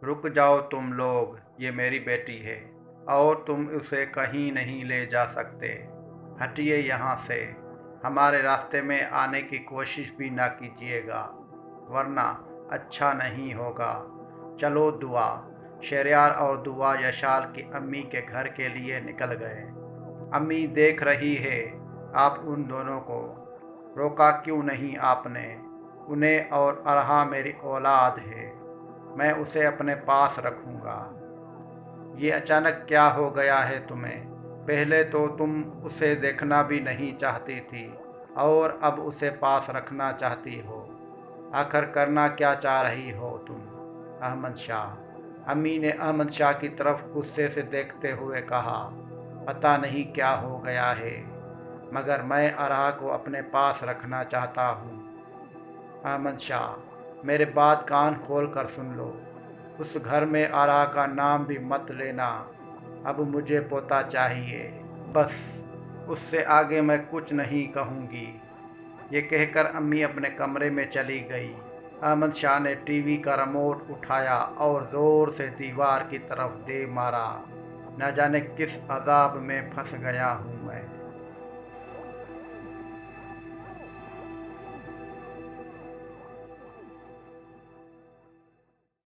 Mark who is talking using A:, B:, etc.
A: रुक जाओ तुम लोग, ये मेरी बेटी है और तुम उसे कहीं नहीं ले जा सकते। हटिए यहाँ से, हमारे रास्ते में आने की कोशिश भी ना कीजिएगा, वरना अच्छा नहीं होगा। चलो दुआ। शहरयार और दुआ यशाल की अम्मी के घर के लिए निकल गए। अम्मी देख रही है आप उन दोनों को, रोका क्यों नहीं आपने उन्हें? और अरहा मेरी औलाद है, मैं उसे अपने पास रखूँगा। ये अचानक क्या हो गया है तुम्हें? पहले तो तुम उसे देखना भी नहीं चाहती थी और अब उसे पास रखना चाहती हो। आखिर करना क्या चाह रही हो तुम? अहमद शाह। अम्मी ने अहमद शाह की तरफ गुस्से से देखते हुए कहा, पता नहीं क्या हो गया है, मगर मैं अरहा को अपने पास रखना चाहता हूँ। अहमद शाह, मेरे बात कान खोल कर सुन लो। उस घर में आरा का नाम भी मत लेना। अब मुझे पोता चाहिए, बस। उससे आगे मैं कुछ नहीं कहूँगी। ये कहकर अम्मी अपने कमरे में चली गई। अहमद शाह ने टीवी का रिमोट उठाया और ज़ोर से दीवार की तरफ दे मारा। न जाने किस अजाब में फंस गया हूँ।